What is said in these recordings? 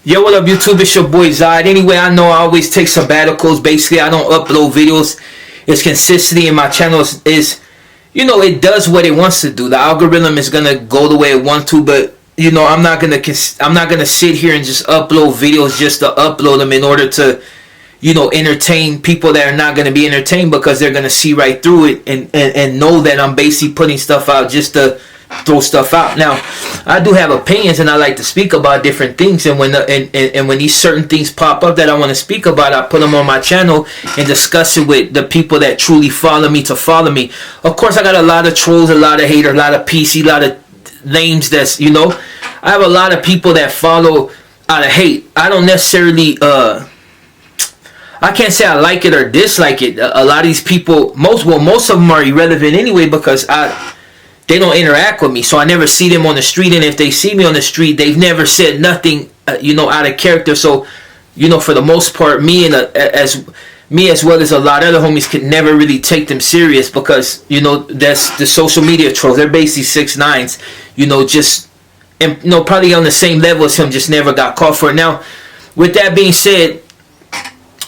Yo, what up, YouTube? It's your boy Zod. Anyway, I know I always take sabbaticals. Basically, I don't upload videos. It's consistency in my channel is, you know, it does what it wants to do. The algorithm is gonna go the way it wants to, but you know, I'm not gonna sit here and just upload videos just to upload them in order to, you know, entertain people that are not gonna be entertained, because they're gonna see right through it and know that I'm basically putting stuff out just to throw stuff out. Now, I do have opinions, and I like to speak about different things, and when when these certain things pop up that I want to speak about, I put them on my channel and discuss it with the people that truly follow me to follow me. Of course, I got a lot of trolls, a lot of haters, a lot of PC, a lot of names that's, you know, I have a lot of people that follow out of hate. I don't necessarily I can't say I like it or dislike it. A lot of these people, most of them are irrelevant anyway, because they don't interact with me, so I never see them on the street. And if they see me on the street, they've never said nothing, you know, out of character. So, you know, for the most part, me as well as a lot of other homies could never really take them serious, because, you know, that's the social media trolls. They're basically 6ix9ines, you know, just, and, you know, probably on the same level as him, just never got caught for it. Now, with that being said,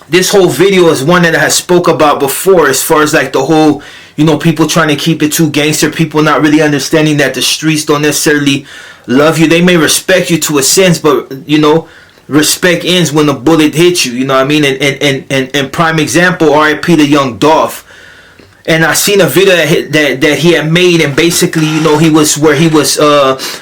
this whole video is one that I spoke about before, as far as like the whole, you know, people trying to keep it too gangster, people not really understanding that the streets don't necessarily love you. They may respect you to a sense, but, you know, respect ends when the bullet hits you, you know what I mean? And prime example, RIP to young Dolph. And I seen a video that he had made, and basically, you know, he was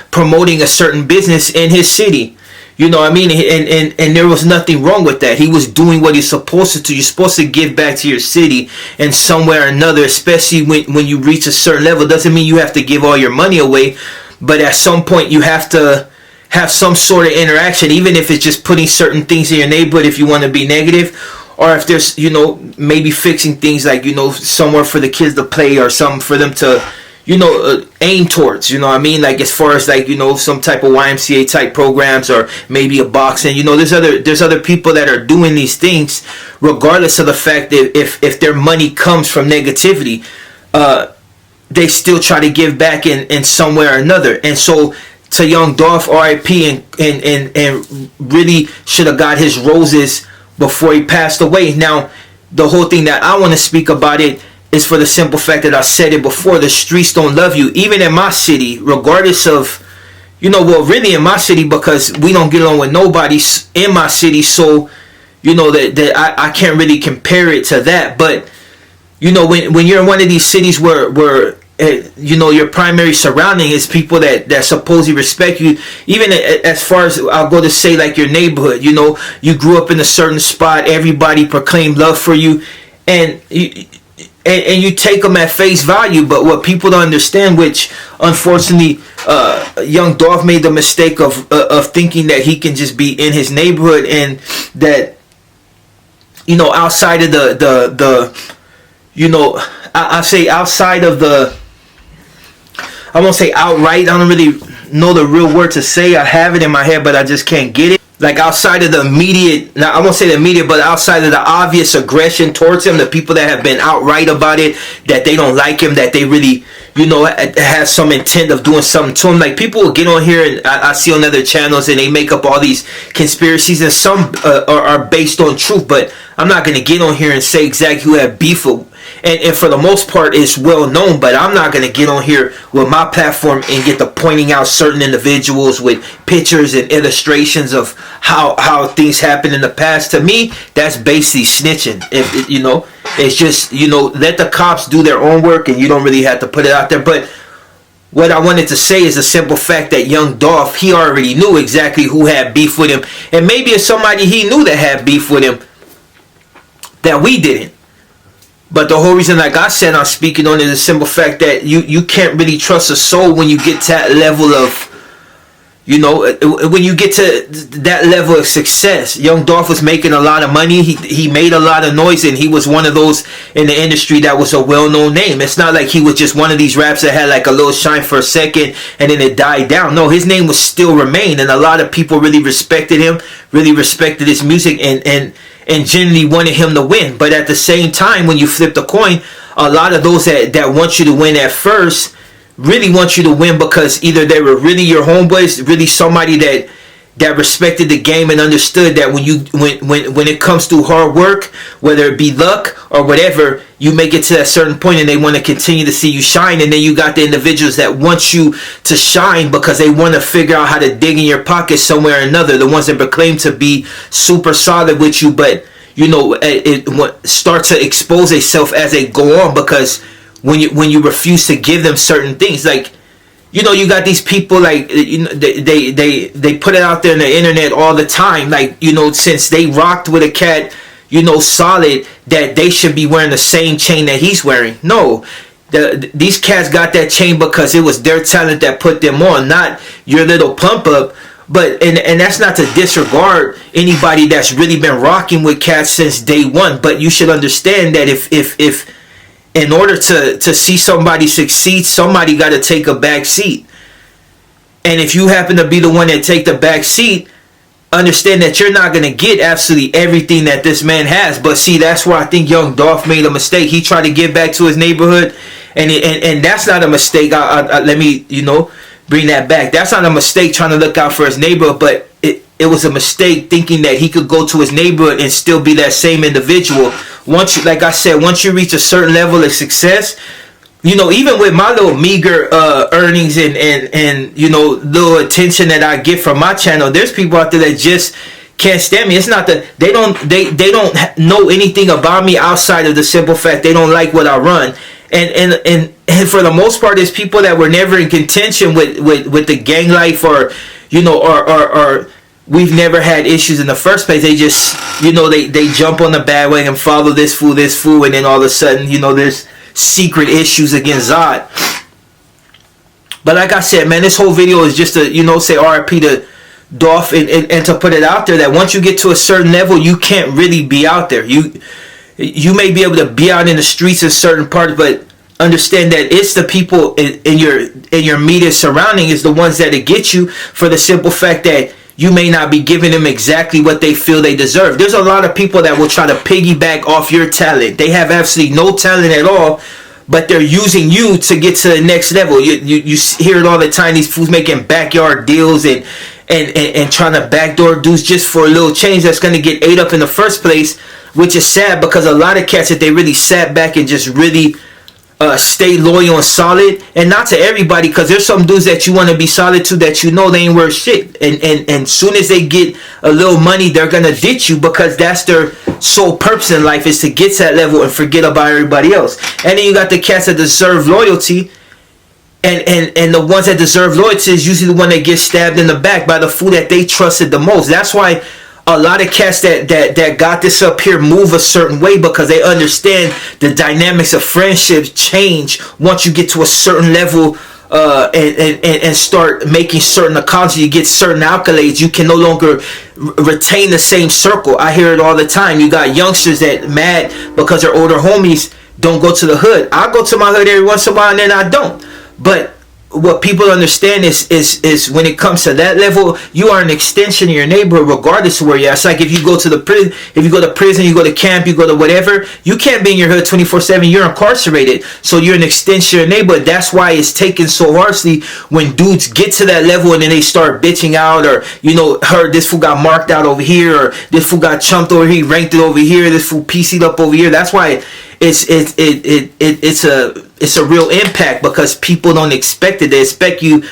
promoting a certain business in his city. You know what I mean? And there was nothing wrong with that. He was doing what he's supposed to do. You're supposed to give back to your city in some way or another, especially when you reach a certain level. Doesn't mean you have to give all your money away, but at some point you have to have some sort of interaction, even if it's just putting certain things in your neighborhood if you want to be negative, or if there's, you know, maybe fixing things like, you know, somewhere for the kids to play, or something for them to, you know, aim towards, you know what I mean? Like, as far as like, you know, some type of YMCA type programs, or maybe a boxing, you know, there's other people that are doing these things regardless of the fact that if their money comes from negativity, they still try to give back in some way or another. And so to young Dolph, RIP, and really should have got his roses before he passed away. Now, the whole thing that I want to speak about it is for the simple fact that I said it before, the streets don't love you. Even in my city, regardless of, you know, well, really in my city, because we don't get along with nobody in my city, so, you know, that I can't really compare it to that. But, you know, when you're in one of these cities where you know, your primary surrounding is people that supposedly respect you, even as far as, I'll go to say, like your neighborhood, you know, you grew up in a certain spot, everybody proclaimed love for you, and you take them at face value. But what people don't understand, which unfortunately young Dolph made the mistake of thinking that he can just be in his neighborhood, and that, you know, outside of the you know, I say outside of the, I won't say outright, I don't really know the real word to say. I have it in my head, but I just can't get it. Like, outside of the immediate, now I won't say the immediate, but outside of the obvious aggression towards him, the people that have been outright about it, that they don't like him, that they really, you know, have some intent of doing something to him. Like, people will get on here, and I see on other channels, and they make up all these conspiracies, and some are based on truth, but I'm not going to get on here and say exactly who had beef with. And for the most part, it's well known, but I'm not going to get on here with my platform and get to pointing out certain individuals with pictures and illustrations of how things happened in the past. To me, that's basically snitching. If you know, it's just, you know, let the cops do their own work, and you don't really have to put it out there. But what I wanted to say is the simple fact that young Dolph, he already knew exactly who had beef with him, and maybe it's somebody he knew that had beef with him that we didn't. But the whole reason, like I said, I'm speaking on, is the simple fact that you can't really trust a soul when you get to that level of, you know, when you get to that level of success. Young Dolph was making a lot of money. He made a lot of noise, and he was one of those in the industry that was a well-known name. It's not like he was just one of these raps that had like a little shine for a second and then it died down. No, his name was still remained, and a lot of people really respected him, really respected his music, and generally wanted him to win. But at the same time, when you flip the coin, a lot of those that want you to win at first really want you to win because either they were really your homeboys, really somebody that respected the game and understood that when it comes to hard work, whether it be luck or whatever, you make it to that certain point and they want to continue to see you shine. And then you got the individuals that want you to shine because they want to figure out how to dig in your pocket somewhere or another. The ones that proclaim to be super solid with you, but it start to expose itself as they go on, because when you refuse to give them certain things, like, you got these people, like, they put it out there in the internet all the time, like, since they rocked with a cat, solid, that they should be wearing the same chain that he's wearing. No, these cats got that chain because it was their talent that put them on, not your little pump up. But and that's not to disregard anybody that's really been rocking with cats since day one. But you should understand that if in order to see somebody succeed, somebody got to take a back seat. And if you happen to be the one that take the back seat, understand that you're not going to get absolutely everything that this man has. But see, that's where I think young Dolph made a mistake. He tried to give back to his neighborhood, and that's not a mistake. Let me bring that back. That's not a mistake trying to look out for his neighborhood, but it was a mistake thinking that he could go to his neighborhood and still be that same individual. Once you reach a certain level of success, even with my little meager earnings and little attention that I get from my channel, there's people out there that just can't stand me. It's not that they don't know anything about me outside of the simple fact they don't like what I run. And for the most part, there's people that were never in contention with the gang life, or we've never had issues in the first place. They just they jump on the bandwagon and follow this fool, and then all of a sudden there's secret issues against Zod. But like I said, man, this whole video is just to say RIP to Dolph, and to put it out there that once you get to a certain level, you can't really be out there. You may be able to be out in the streets in certain parts, but understand that it's the people in your immediate surrounding is the ones that get you, for the simple fact that you may not be giving them exactly what they feel they deserve. There's a lot of people that will try to piggyback off your talent. They have absolutely no talent at all, but they're using you to get to the next level. You hear it all the time. These fools making backyard deals and trying to backdoor dudes just for a little change that's going to get ate up in the first place, which is sad, because a lot of cats, if they really sat back and just really stay loyal and solid, and not to everybody, because there's some dudes that you want to be solid to that they ain't worth shit, and soon as they get a little money, they're gonna ditch you, because that's their sole purpose in life, is to get to that level and forget about everybody else. And then you got the cats that deserve loyalty, and the ones that deserve loyalty is usually the one that gets stabbed in the back by the fool that they trusted the most. That's why a lot of cats that got this up here move a certain way, because they understand the dynamics of friendships change once you get to a certain level and start making certain accomplishments. You get certain accolades, you can no longer retain the same circle. I hear it all the time. You got youngsters that mad because their older homies don't go to the hood. I go to my hood every once in a while, and then I don't. But what people understand is when it comes to that level, you are an extension of your neighborhood, regardless of where you're at. It's like if you go to prison, you go to camp, you go to whatever, you can't be in your hood 24/7. You're incarcerated, so you're an extension of your neighborhood. That's why it's taken so harshly when dudes get to that level and then they start bitching out, or heard this fool got marked out over here, or this fool got chumped over here, ranked it over here, this fool PC'd up over here. That's why it's a real impact, because people don't expect it. They expect you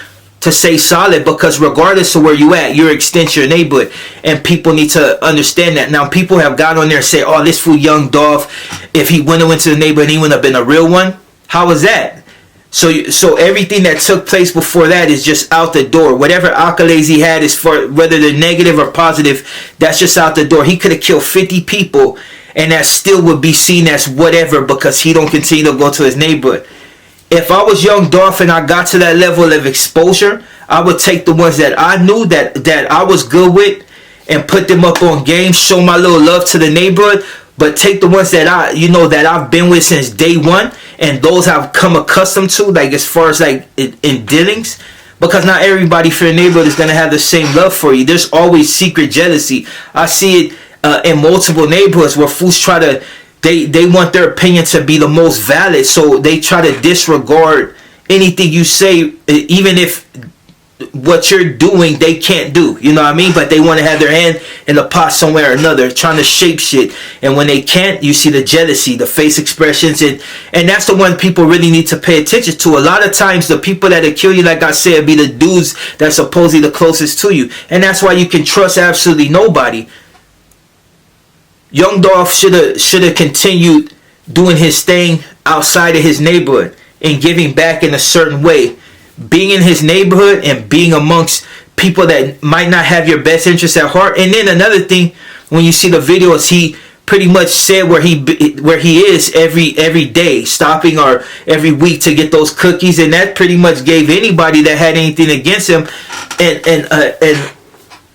to stay solid, because regardless of where you at, you're extension of your neighborhood, and people need to understand that. Now, people have got on there and say, "Oh, this fool young Dolph, if he went into the neighborhood, he wouldn't have been a real one." How was that? So everything that took place before that is just out the door. Whatever accolades he had, is for whether they're negative or positive, that's just out the door. He could have killed 50 people, and that still would be seen as whatever, because he don't continue to go to his neighborhood. If I was young Dolph and I got to that level of exposure, I would take the ones that I knew that I was good with and put them up on game, show my little love to the neighborhood, but take the ones that that I've been with since day one, and those I've come accustomed to, like as far as like in dealings, because not everybody for your neighborhood is going to have the same love for you. There's always secret jealousy. I see it in multiple neighborhoods where fools try to, they want their opinion to be the most valid, so they try to disregard anything you say, even if what you're doing they can't do, you know what I mean? But they want to have their hand in the pot somewhere or another, trying to shape shit. And when they can't, you see the jealousy, the face expressions, and that's the one people really need to pay attention to. A lot of times the people that kill you, like I said, be the dudes that's supposedly the closest to you. And that's why you can trust absolutely nobody. Young Dolph should have continued doing his thing outside of his neighborhood and giving back in a certain way. Being in his neighborhood and being amongst people that might not have your best interests at heart. And then another thing, when you see the videos, he pretty much said where he is every day, stopping or every week to get those cookies, and that pretty much gave anybody that had anything against him and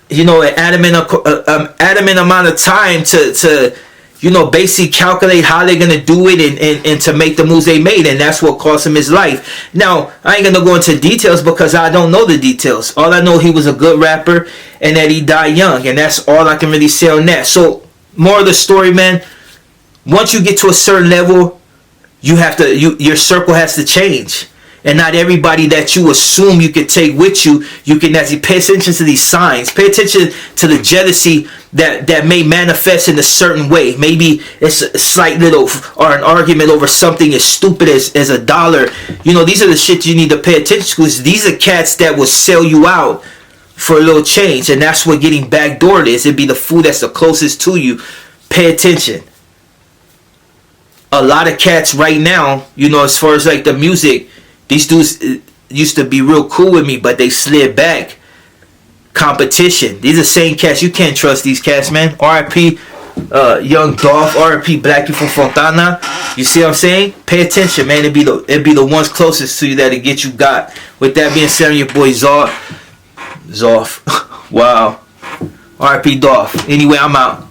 you know, an adamant amount of time to you know, basically calculate how they're gonna do it and to make the moves they made, and that's what cost him his life. Now, I ain't gonna go into details because I don't know the details. All I know, he was a good rapper and that he died young, and that's all I can really say on that. So, more of the story, man. Once you get to a certain level, you have to your circle has to change. And not everybody that you assume you could take with you, you can actually pay attention to these signs. Pay attention to the jealousy that may manifest in a certain way. Maybe it's a slight little, or an argument over something as stupid as $1. You know, these are the shit you need to pay attention to, because these are cats that will sell you out for a little change. And that's what getting backdoored is. It'd be the food that's the closest to you. Pay attention. A lot of cats right now, you know, as far as like the music, these dudes used to be real cool with me, but they slid back. Competition. These are same cats. You can't trust these cats, man. R.I.P. Young Dolph. R.I.P. Black people Fontana. You see what I'm saying? Pay attention, man. It'd be the ones closest to you that'll get you got. With that being said, your boy Zoff. Wow. R.I.P. Dolph. Anyway, I'm out.